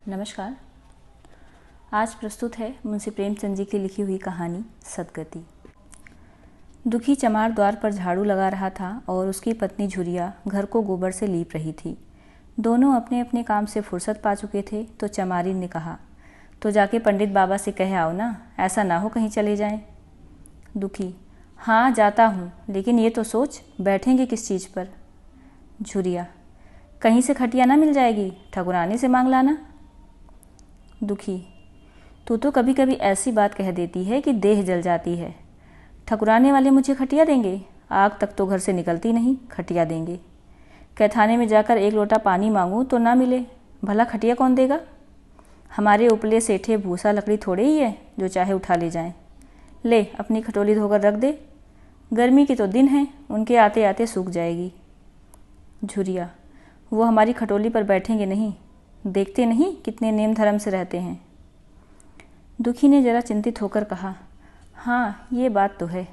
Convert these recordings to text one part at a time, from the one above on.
नमस्कार। आज प्रस्तुत है मुंशी प्रेमचंद जी की लिखी हुई कहानी सदगति। दुखी चमार द्वार पर झाड़ू लगा रहा था और उसकी पत्नी झुरिया घर को गोबर से लीप रही थी। दोनों अपने अपने काम से फुर्सत पा चुके थे तो चमारी ने कहा, तो जाके पंडित बाबा से कह आओ ना, ऐसा ना हो कहीं चले जाएं। दुखी, हाँ जाता हूँ, लेकिन ये तो सोच बैठेंगे किस चीज़ पर। झुरिया, कहीं से खटिया ना मिल जाएगी, ठकुरानी से मांग लाना। दुखी, तू तो कभी कभी ऐसी बात कह देती है कि देह जल जाती है। ठकुराने वाले मुझे खटिया देंगे? आग तक तो घर से निकलती नहीं, खटिया देंगे? कैथाने में जाकर एक लोटा पानी मांगूं तो ना मिले, भला खटिया कौन देगा? हमारे उपले सेठे भूसा लकड़ी थोड़े ही है जो चाहे उठा ले जाएं। ले अपनी खटोली धोकर रख दे, गर्मी के तो दिन हैं, उनके आते आते सूख जाएगी। झुरिया, वो हमारी खटोली पर बैठेंगे नहीं, देखते नहीं कितने नेम धर्म से रहते हैं। दुखी ने जरा चिंतित होकर कहा, हाँ ये बात तो है,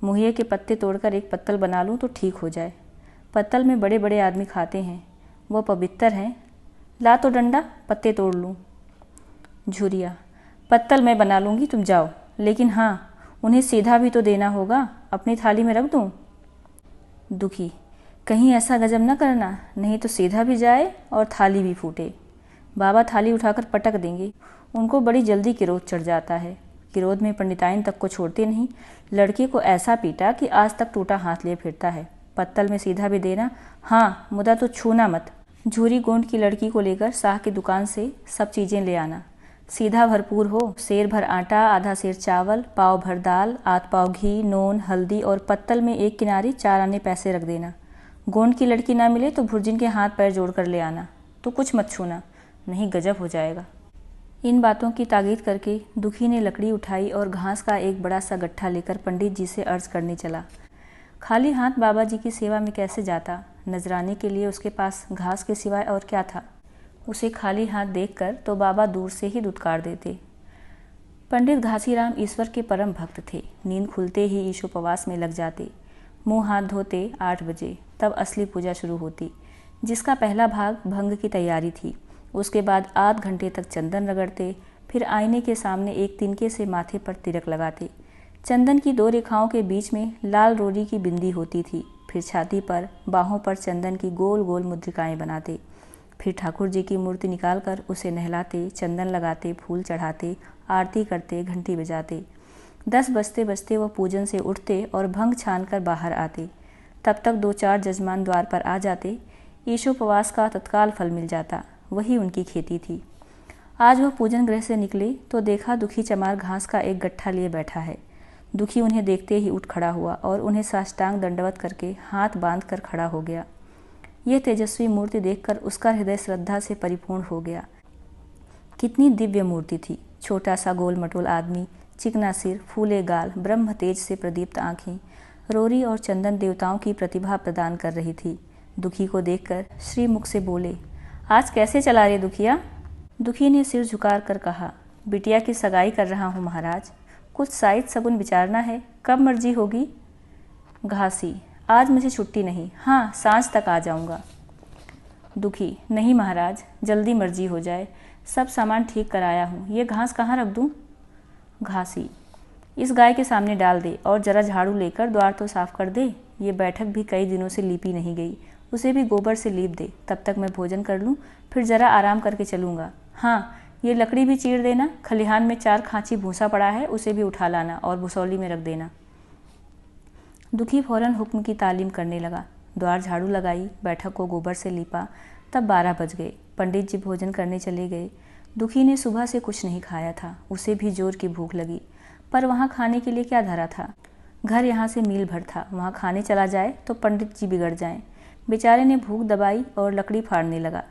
मुहिये के पत्ते तोड़कर एक पत्तल बना लूँ तो ठीक हो जाए। पत्तल में बड़े बड़े आदमी खाते हैं, वह पवित्र हैं। ला तो डंडा, पत्ते तोड़ लूँ। झुरिया, पत्तल मैं बना लूँगी, तुम जाओ, लेकिन हाँ उन्हें सीधा भी तो देना होगा, अपनी थाली में रख दूँ। दुखी, कहीं ऐसा गजब न करना, नहीं तो सीधा भी जाए और थाली भी फूटे। बाबा थाली उठाकर पटक देंगे, उनको बड़ी जल्दी किरोध चढ़ जाता है। किरोध में पंडिताइन तक को छोड़ते नहीं, लड़के को ऐसा पीटा कि आज तक टूटा हाथ लिए फिरता है। पत्तल में सीधा भी देना, हाँ मुदा तो छूना मत। झूरी गोंड की लड़की को लेकर शाह की दुकान से सब चीज़ें ले आना, सीधा भरपूर हो, सेर भर आटा, आधा सेर चावल, पाव भर दाल, आध पाव घी, नून, हल्दी और पत्तल में एक किनारी 4 आने पैसे रख देना। गोंड की लड़की ना मिले तो भुर्जिन के हाथ पैर जोड़कर ले आना, तो कुछ मत छूना, नहीं गजब हो जाएगा। इन बातों की ताकीद करके दुखी ने लकड़ी उठाई और घास का एक बड़ा सा गट्ठा लेकर पंडित जी से अर्ज करने चला। खाली हाथ बाबा जी की सेवा में कैसे जाता, नजराने के लिए उसके पास घास के सिवाय और क्या था। उसे खाली हाथ देखकर तो बाबा दूर से ही दुत्कार देते। पंडित घासीराम ईश्वर के परम भक्त थे। नींद खुलते ही ईशोपवास में लग जाते। मुंह हाथ धोते 8 बजे, तब असली पूजा शुरू होती, जिसका पहला भाग भंग की तैयारी थी। उसके बाद आध घंटे तक चंदन रगड़ते, फिर आईने के सामने एक तिनके से माथे पर तिलक लगाते। चंदन की 2 रेखाओं के बीच में लाल रोरी की बिंदी होती थी। फिर छाती पर, बाहों पर चंदन की गोल गोल मुद्रिकाएं बनाते। फिर ठाकुर जी की मूर्ति निकालकर उसे नहलाते, चंदन लगाते, फूल चढ़ाते, आरती करते, घंटी बजाते। 10 बजते बजते वह पूजन से उठते और भंग छान कर बाहर आते। तब तक 2-4 जजमान द्वार पर आ जाते। ईशोपवास का तत्काल फल मिल जाता, वही उनकी खेती थी। आज वह पूजन गृह से निकले तो देखा दुखी चमार घास का एक गट्ठा लिए बैठा है। दुखी उन्हें देखते ही उठ खड़ा हुआ और उन्हें साष्टांग दंडवत करके हाथ बांध कर खड़ा हो गया। यह तेजस्वी मूर्ति देखकर उसका हृदय श्रद्धा से परिपूर्ण हो गया। कितनी दिव्य मूर्ति थी। छोटा सा गोल मटोल आदमी, चिकना सिर, फूले गाल, ब्रह्म तेज से प्रदीप्त आंखें, रोरी और चंदन देवताओं की प्रतिभा प्रदान कर रही थी। दुखी को देखकर श्रीमुख से बोले, आज कैसे चला रे दुखिया? दुखी ने सिर झुकार कर कहा, बिटिया की सगाई कर रहा हूँ महाराज, कुछ साइज सगुन विचारना है, कब मर्जी होगी? घासी, आज मुझे छुट्टी नहीं, हाँ सांझ तक आ जाऊँगा। दुखी, नहीं महाराज, जल्दी मर्जी हो जाए, सब सामान ठीक कराया हूँ, ये घास कहाँ रख दूँ? घासी, इस गाय के सामने डाल दे और जरा झाड़ू लेकर द्वार तो साफ कर दे। ये बैठक भी कई दिनों से लीपी नहीं गई, उसे भी गोबर से लीप दे। तब तक मैं भोजन कर लूँ, फिर जरा आराम करके चलूँगा। हाँ ये लकड़ी भी चीर देना, खलिहान में 4 खांची भूसा पड़ा है, उसे भी उठा लाना और भुसौली में रख देना। दुखी फौरन हुक्म की तालीम करने लगा। द्वार झाड़ू लगाई, बैठक को गोबर से लीपा। तब 12 बज गए। पंडित जी भोजन करने चले गए। दुखी ने सुबह से कुछ नहीं खाया था, उसे भी जोर की भूख लगी, पर वहाँ खाने के लिए क्या धरा था? घर यहाँ से मील भर था, वहाँ खाने चला जाए तो पंडित जी बिगड़ जाएं। बेचारे ने भूख दबाई और लकड़ी फाड़ने लगा।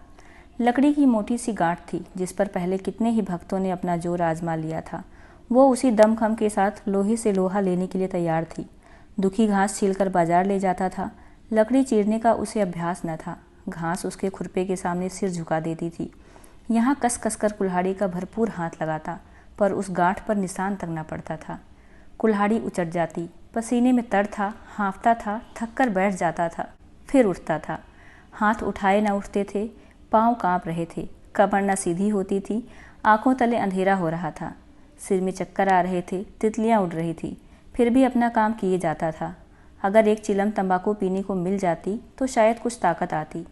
लकड़ी की मोटी सी गांठ थी, जिस पर पहले कितने ही भक्तों ने अपना जोर आजमा लिया था। वो उसी दमखम के साथ लोहे से लोहा लेने के लिए तैयार थी। दुखी घास छीलकर बाजार ले जाता था। लकड़ी चीरने का उसे अभ्यास न था। घास उसके खुरपे के सामने सिर झुका देती थी। यहाँ कस कस कर कुल्हाड़ी का भरपूर हाथ लगाता, पर उस गांठ पर निशान तक न पड़ता था। कुल्हाड़ी उचट जाती, पसीने में तर था, हाँफता था, थक कर बैठ जाता था, फिर उठता था। हाथ उठाए न उठते थे, पाँव काँप रहे थे। कमर न सीधी होती थी, आंखों तले अंधेरा हो रहा था, सिर में चक्कर आ रहे थे, तितलियां उड़ रही थी, फिर भी अपना काम किए जाता था। अगर एक चिलम तंबाकू पीने को मिल जाती तो शायद कुछ ताकत आती।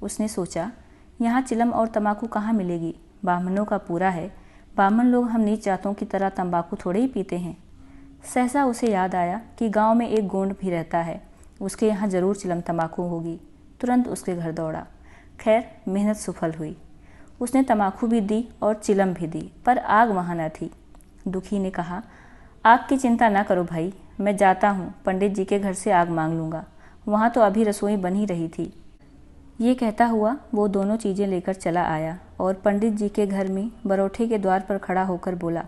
उसने सोचा, यहाँ चिलम और तंबाकू कहाँ मिलेगी? ब्राह्मणों का पूरा है, ब्राह्मण लोग हम नीच जातों की तरह तंबाकू थोड़े ही पीते हैं। सहसा उसे याद आया कि गांव में एक गोंड भी रहता है, उसके यहाँ जरूर चिलम तंबाकू होगी। तुरंत उसके घर दौड़ा। खैर, मेहनत सफल हुई। उसने तंबाकू भी दी और चिलम भी दी, पर आग वहाँ न थी। दुखी ने कहा, आग की चिंता ना करो भाई, मैं जाता हूँ, पंडित जी के घर से आग मांग लूँगा, वहाँ तो अभी रसोई बन ही रही थी। ये कहता हुआ वो दोनों चीज़ें लेकर चला आया और पंडित जी के घर में बरौठे के द्वार पर खड़ा होकर बोला,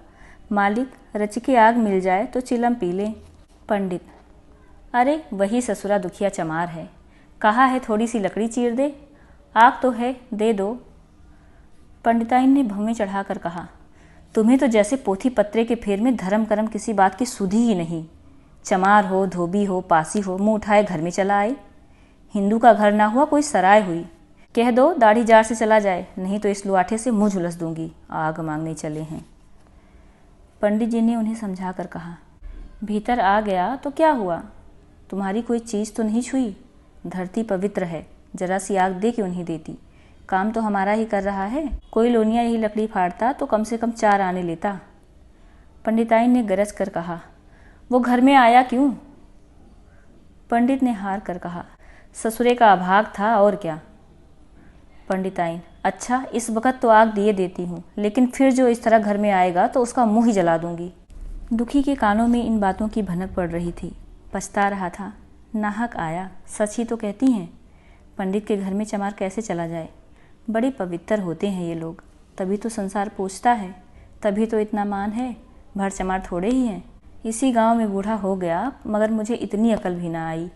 मालिक, रच के आग मिल जाए तो चिलम पी लें। पंडित, अरे वही ससुरा दुखिया चमार है, कहा है थोड़ी सी लकड़ी चीर दे, आग तो है, दे दो। पंडिताइन ने भवें चढ़ाकर कहा, तुम्हें तो जैसे पोथी पत्रे के फेर में धर्म कर्म किसी बात की सुधी ही नहीं। चमार हो, धोबी हो, पासी हो, मुँह उठाए घर में चला आए। हिंदू का घर ना हुआ कोई सराय हुई। कह दो दाढ़ी जार से चला जाए, नहीं तो इस लुआठे से मुँह झुलस दूंगी, आग मांगने चले हैं। पंडित जी ने उन्हें समझाकर कहा, भीतर आ गया तो क्या हुआ, तुम्हारी कोई चीज़ तो नहीं छुई, धरती पवित्र है, जरा सी आग दे क्यों नहीं देती, काम तो हमारा ही कर रहा है, कोई लोनिया यही लकड़ी फाड़ता तो कम से कम 4 आने लेता। पंडिताइन ने गरज कर कहा, वो घर में आया क्यों? पंडित ने हार कर कहा, ससुरे का अभाग था और क्या। पंडिताइन, अच्छा, इस वक्त तो आग दिए देती हूँ, लेकिन फिर जो इस तरह घर में आएगा तो उसका मुंह ही जला दूंगी। दुखी के कानों में इन बातों की भनक पड़ रही थी, पछता रहा था, नाहक आया, सच ही तो कहती हैं। पंडित के घर में चमार कैसे चला जाए? बड़े पवित्र होते हैं ये लोग, तभी तो संसार पूछता है, तभी तो इतना मान है, भर चमार थोड़े ही हैं। इसी गांव में बूढ़ा हो गया, मगर मुझे इतनी अकल भी ना आई।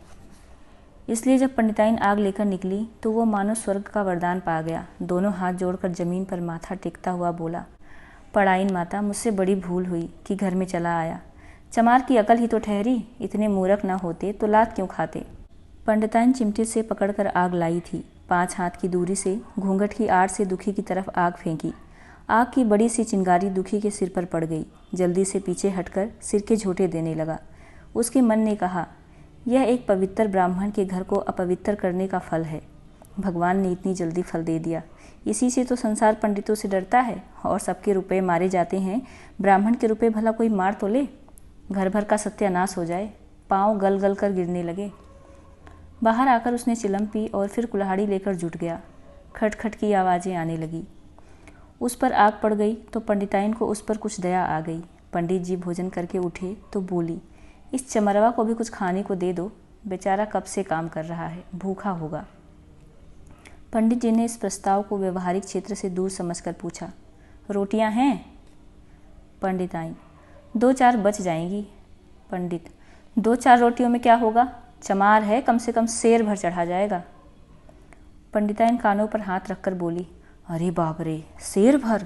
इसलिए जब पंडिताइन आग लेकर निकली तो वो मानो स्वर्ग का वरदान पा गया। दोनों हाथ जोड़कर जमीन पर माथा टेकता हुआ बोला, पड़ाइन माता, मुझसे बड़ी भूल हुई कि घर में चला आया, चमार की अकल ही तो ठहरी, इतने मूर्ख न होते तो लात क्यों खाते। पंडिताइन चिमटे से पकड़कर आग लाई थी, 5 हाथ की दूरी से घूंघट की आड़ से दुखी की तरफ आग फेंकी। आग की बड़ी सी चिंगारी दुखी के सिर पर पड़ गई। जल्दी से पीछे हटकर सिर के झोंटे देने लगा। उसके मन ने कहा, यह एक पवित्र ब्राह्मण के घर को अपवित्र करने का फल है। भगवान ने इतनी जल्दी फल दे दिया। इसी से तो संसार पंडितों से डरता है और सबके रुपए मारे जाते हैं। ब्राह्मण के रुपए भला कोई मार तो ले, घर भर का सत्यानाश हो जाए। पाँव गल गल कर गिरने लगे। बाहर आकर उसने चिलम पी और फिर कुल्हाड़ी लेकर जुट गया। खटखट की आवाज़ें आने लगी। उस पर आग पड़ गई तो पंडिताइन को उस पर कुछ दया आ गई। पंडित जी भोजन करके उठे तो बोली, इस चमरवा को भी कुछ खाने को दे दो, बेचारा कब से काम कर रहा है, भूखा होगा। पंडित जी ने इस प्रस्ताव को व्यवहारिक क्षेत्र से दूर समझकर पूछा, रोटियां हैं? पंडिताइन, 2-4 बच जाएंगी। पंडित, 2-4 रोटियों में क्या होगा, चमार है, कम से कम शेर भर चढ़ा जाएगा। पंडिताइन कानों पर हाथ रखकर बोली, अरे बाप रे, शेर भर,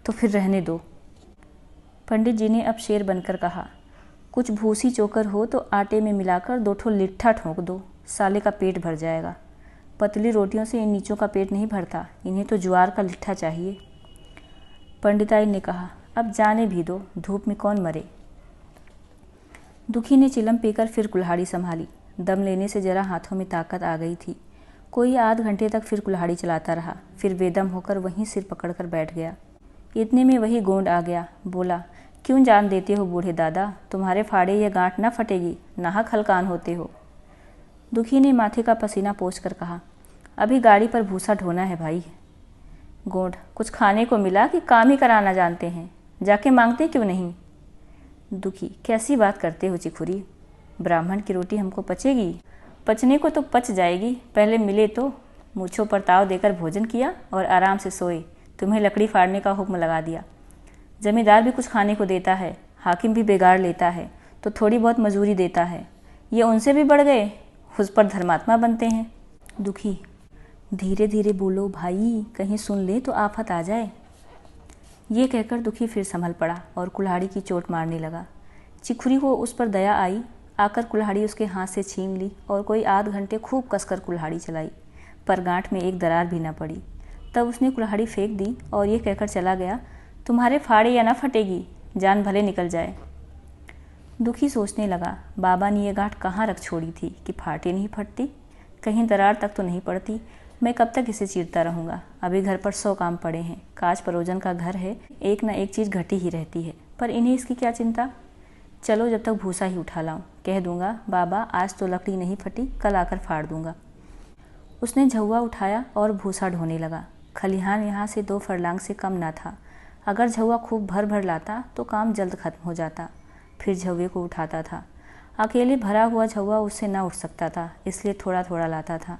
तो फिर रहने दो। पंडित जी ने अब शेर बनकर कहा, कुछ भूसी चोकर हो तो आटे में मिलाकर 2 ठो लिट्ठा ठोंक दो, साले का पेट भर जाएगा। पतली रोटियों से इन नीचों का पेट नहीं भरता, इन्हें तो ज्वार का लिट्ठा चाहिए। पंडिताई ने कहा, अब जाने भी दो, धूप में कौन मरे। दुखी ने चिलम पीकर फिर कुल्हाड़ी संभाली। दम लेने से जरा हाथों में ताकत आ गई थी। कोई आध घंटे तक फिर कुल्हाड़ी चलाता रहा, फिर बेदम होकर वहीं सिर पकड़कर बैठ गया। इतने में वही गोंड आ गया। बोला, क्यों जान देते हो बूढ़े दादा, तुम्हारे फाड़े ये गांठ न फटेगी, नाहक हलकान होते हो। दुखी ने माथे का पसीना पोंछकर कहा, अभी गाड़ी पर भूसा ढोना है भाई। गोंड, कुछ खाने को मिला कि काम ही कराना जानते हैं, जाके मांगते क्यों नहीं। दुखी, कैसी बात करते हो चिखुरी, ब्राह्मण की रोटी हमको पचेगी? पचने को तो पच जाएगी, पहले मिले तो। मूछों पर ताव देकर भोजन किया और आराम से सोए, तुम्हें लकड़ी फाड़ने का हुक्म लगा दिया। जमींदार भी कुछ खाने को देता है, हाकिम भी बेगाड़ लेता है तो थोड़ी बहुत मजूरी देता है, ये उनसे भी बढ़ गए, उस पर धर्मात्मा बनते हैं। दुखी, धीरे धीरे बोलो भाई, कहीं सुन ले तो आफत आ जाए। ये कहकर दुखी फिर संभल पड़ा और कुल्हाड़ी की चोट मारने लगा। चिखुरी को उस पर दया आई, आकर कुल्हाड़ी उसके हाथ से छीन ली और कोई आध घंटे खूब कसकर कुल्हाड़ी चलाई, पर गांठ में एक दरार भी न पड़ी। तब उसने कुल्हाड़ी फेंक दी और ये कहकर चला गया, तुम्हारे फाड़े या ना फटेगी, जान भले निकल जाए। दुखी सोचने लगा, बाबा ने ये गांठ कहाँ रख छोड़ी थी कि फाटे नहीं फटती, कहीं दरार तक तो नहीं पड़ती। मैं कब तक इसे चीरता रहूँगा, अभी घर पर 100 काम पड़े हैं, काज परोजन का घर है, एक न एक चीज़ घटी ही रहती है, पर इन्हें इसकी क्या चिंता। चलो जब तक भूसा ही उठा लाऊं, कह दूंगा बाबा आज तो लकड़ी नहीं फटी, कल आकर फाड़ दूंगा। उसने झउआ उठाया और भूसा ढोने लगा। खलिहान यहाँ से 2 फरलांग से कम ना था। अगर झउआ खूब भर भर लाता तो काम जल्द खत्म हो जाता। फिर झउए को उठाता था। अकेले भरा हुआ झउआ उससे ना उठ सकता था, इसलिए थोड़ा थोड़ा लाता था।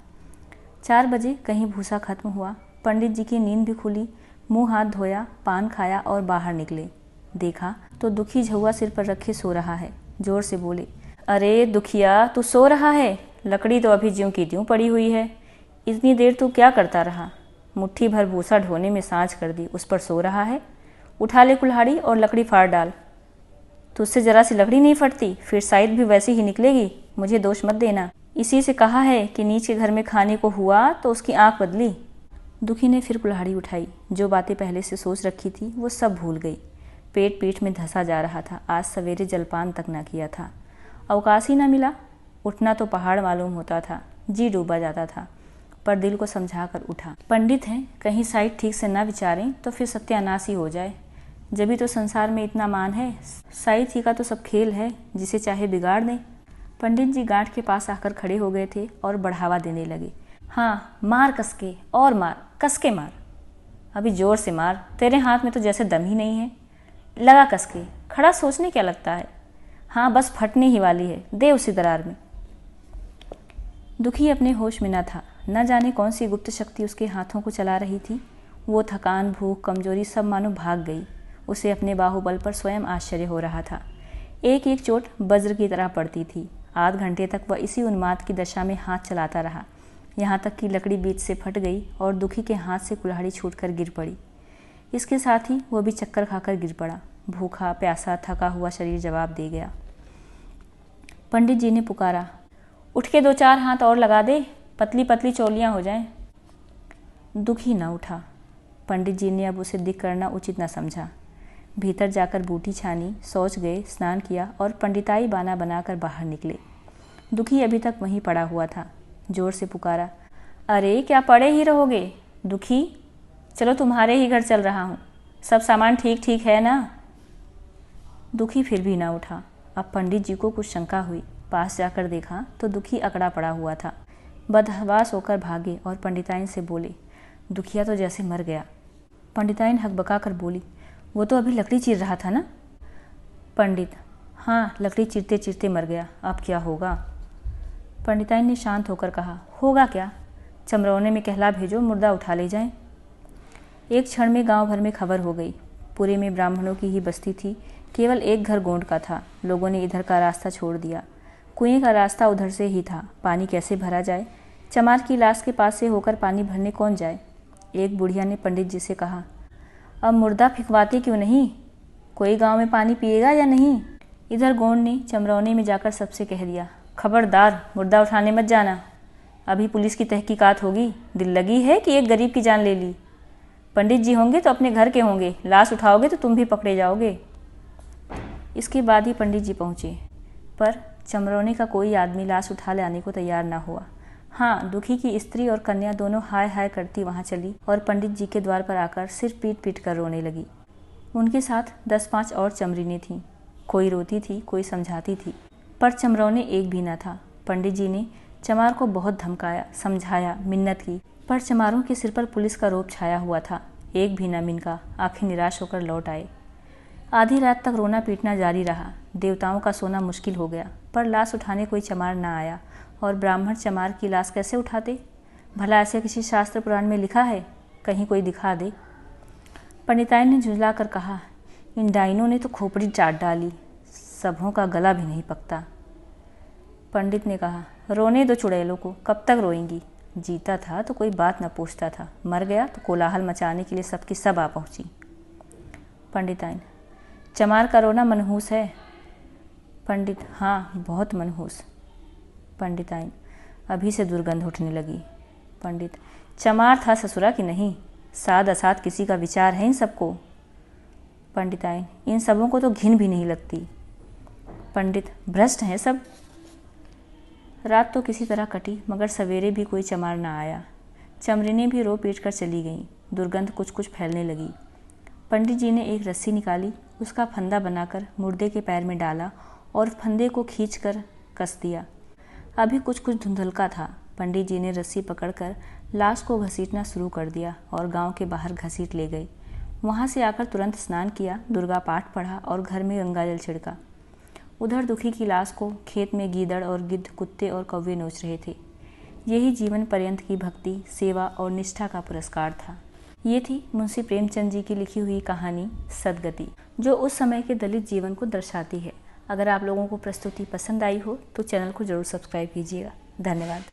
4 बजे कहीं भूसा खत्म हुआ। पंडित जी की नींद भी खुली, मुंह हाथ धोया, पान खाया और बाहर निकले। देखा तो दुखी झउआ सिर पर रखे सो रहा है। जोर से बोले, अरे दुखिया, तू सो रहा है? लकड़ी तो अभी ज्यों की त्यों पड़ी हुई है। इतनी देर तू क्या करता रहा? मुट्ठी भर भूसा ढोने में सांझ कर दी, उस पर सो रहा है। उठा ले कुल्हाड़ी और लकड़ी फाड़ डाल। तुझसे जरा सी लकड़ी नहीं फटती, फिर साइड भी वैसी ही निकलेगी। मुझे दोष मत देना। इसी से कहा है कि नीच के घर में खाने को हुआ तो उसकी आंख बदली। दुखी ने फिर कुल्हाड़ी उठाई। जो बातें पहले से सोच रखी थी वो सब भूल गई। पेट पीठ में धंसा जा रहा था। आज सवेरे जलपान तक ना किया था। अवकाश ही ना मिला। उठना तो पहाड़ मालूम होता था, जी डूबा जाता था, पर दिल को समझा कर उठा। पंडित हैं, कहीं साइड ठीक से ना विचारें तो फिर सत्यानाश ही हो जाए। जब भी तो संसार में इतना मान है, साइड ही का तो सब खेल है, जिसे चाहे बिगाड़ दें। पंडित जी गांठ के पास आकर खड़े हो गए थे और बढ़ावा देने लगे। हाँ, मार कसके, और मार, कसके मार, अभी जोर से मार, तेरे हाथ में तो जैसे दम ही नहीं है। लगा कसके, खड़ा सोचने क्या लगता है। हाँ, बस फटने ही वाली है, दे उसी दरार में। दुखी अपने होश में न था। न जाने कौन सी गुप्त शक्ति उसके हाथों को चला रही थी। वो थकान, भूख, कमजोरी सब मानो भाग गई। उसे अपने बाहुबल पर स्वयं आश्चर्य हो रहा था। एक एक चोट वज्र की तरह पड़ती थी। आध घंटे तक वह इसी उन्माद की दशा में हाथ चलाता रहा, यहाँ तक कि लकड़ी बीच से फट गई और दुखी के हाथ से कुल्हाड़ी छूटकर गिर पड़ी। इसके साथ ही वह भी चक्कर खाकर गिर पड़ा। भूखा प्यासा थका हुआ शरीर जवाब दे गया। पंडित जी ने पुकारा, उठ के 2-4 हाथ और लगा दे, पतली पतली चोलियाँ हो जाएं। दुखी न उठा। पंडित जी ने अब उसे दिख करना उचित न समझा। भीतर जाकर बूटी छानी, शौच गए, स्नान किया और पंडिताई बाना बनाकर बाहर निकले। दुखी अभी तक वहीं पड़ा हुआ था। जोर से पुकारा, अरे क्या पड़े ही रहोगे? दुखी, चलो तुम्हारे ही घर चल रहा हूँ, सब सामान ठीक ठीक है ना? दुखी फिर भी ना उठा। अब पंडित जी को कुछ शंका हुई। पास जाकर देखा तो दुखी अकड़ा पड़ा हुआ था। बदहवास होकर भागे और पंडिताइन से बोले, दुखिया तो जैसे मर गया। पंडिताइन हकबका कर बोली, वो तो अभी लकड़ी चीर रहा था ना? पंडित, हाँ, लकड़ी चीरते चीरते मर गया, अब क्या होगा? पंडिताइन ने शांत होकर कहा, होगा क्या? चमरौने में कहला भेजो, मुर्दा उठा ले जाएं। एक क्षण में गांव भर में खबर हो गई। पूरे में ब्राह्मणों की ही बस्ती थी। केवल एक घर गोंड का था। लोगों ने इधर का रास्ता छोड़ दिया। कुएं का रास्ता उधर से ही था। पानी कैसे भरा जाए? चमार की लाश के पास से होकर पानी भरने कौन जाए? एक बुढ़िया ने पंडित जी से कहा, अब मुर्दा फिकवाते क्यों नहीं? कोई गांव में पानी पिएगा या नहीं? इधर गोंड ने चमरौने में जाकर सबसे कह दिया, खबरदार, मुर्दा उठाने मत जाना, अभी पुलिस की तहकीकात होगी। दिल लगी है कि एक गरीब की जान ले ली। पंडित जी होंगे तो अपने घर के होंगे, लाश उठाओगे तो तुम भी पकड़े जाओगे। इसके बाद ही पंडित जी पहुँचे, पर चमरौने का कोई आदमी लाश उठा लाने को तैयार न हुआ। हाँ, दुखी की स्त्री और कन्या दोनों हाय हाय करती वहाँ चली और पंडित जी के द्वार पर आकर सिर पीट पीट कर रोने लगी। उनके साथ 10-5 और चमरीनें थीं। कोई रोती थी, कोई समझाती थी, पर चमरौने एक भी न था। पंडित जी ने चमार को बहुत धमकाया, समझाया, मिन्नत की, पर चमारों के सिर पर पुलिस का रोब छाया हुआ था। एक भी न मिनका। आखिर निराश होकर लौट आए। आधी रात तक रोना पीटना जारी रहा। देवताओं का सोना मुश्किल हो गया, पर लाश उठाने कोई चमार न आया। और ब्राह्मण चमार की लाश कैसे उठाते? भला ऐसे किसी शास्त्र पुराण में लिखा है? कहीं कोई दिखा दे। पंडिताइन ने झुंझला कर कहा, इन डाइनों ने तो खोपड़ी चाट डाली, सबों का गला भी नहीं पकता। पंडित ने कहा, रोने दो चुड़ैलों को, कब तक रोएंगी? जीता था तो कोई बात न पूछता था, मर गया तो कोलाहल मचाने के लिए सबकी सब आ पहुंची। पंडिताइन, चमार का रोना मनहूस है। पंडित, हाँ, बहुत मनहूस। पंडिताइन, अभी से दुर्गंध उठने लगी। पंडित, चमार था ससुरा कि नहीं? साद असाद किसी का विचार है इन सबको? पंडिताइन, इन सबों को तो घिन भी नहीं लगती। पंडित, भ्रष्ट हैं सब। रात तो किसी तरह कटी, मगर सवेरे भी कोई चमार ना आया। चमरीनें भी रो पीट कर चली गईं। दुर्गंध कुछ कुछ फैलने लगी। पंडित जी ने एक रस्सी निकाली, उसका फंदा बनाकर मुर्दे के पैर में डाला और फंदे को खींचकर कस दिया। अभी कुछ कुछ धुंधलका था। पंडित जी ने रस्सी पकड़कर लाश को घसीटना शुरू कर दिया और गांव के बाहर घसीट ले गए। वहां से आकर तुरंत स्नान किया, दुर्गा पाठ पढ़ा और घर में गंगाजल छिड़का। उधर दुखी की लाश को खेत में गीदड़ और गिद्ध, कुत्ते और कौवे नोच रहे थे। यही जीवन पर्यंत की भक्ति, सेवा और निष्ठा का पुरस्कार था। ये थी मुंशी प्रेमचंद जी की लिखी हुई कहानी सदगति, जो उस समय के दलित जीवन को दर्शाती है। अगर आप लोगों को प्रस्तुति पसंद आई हो तो चैनल को जरूर सब्सक्राइब कीजिएगा। धन्यवाद।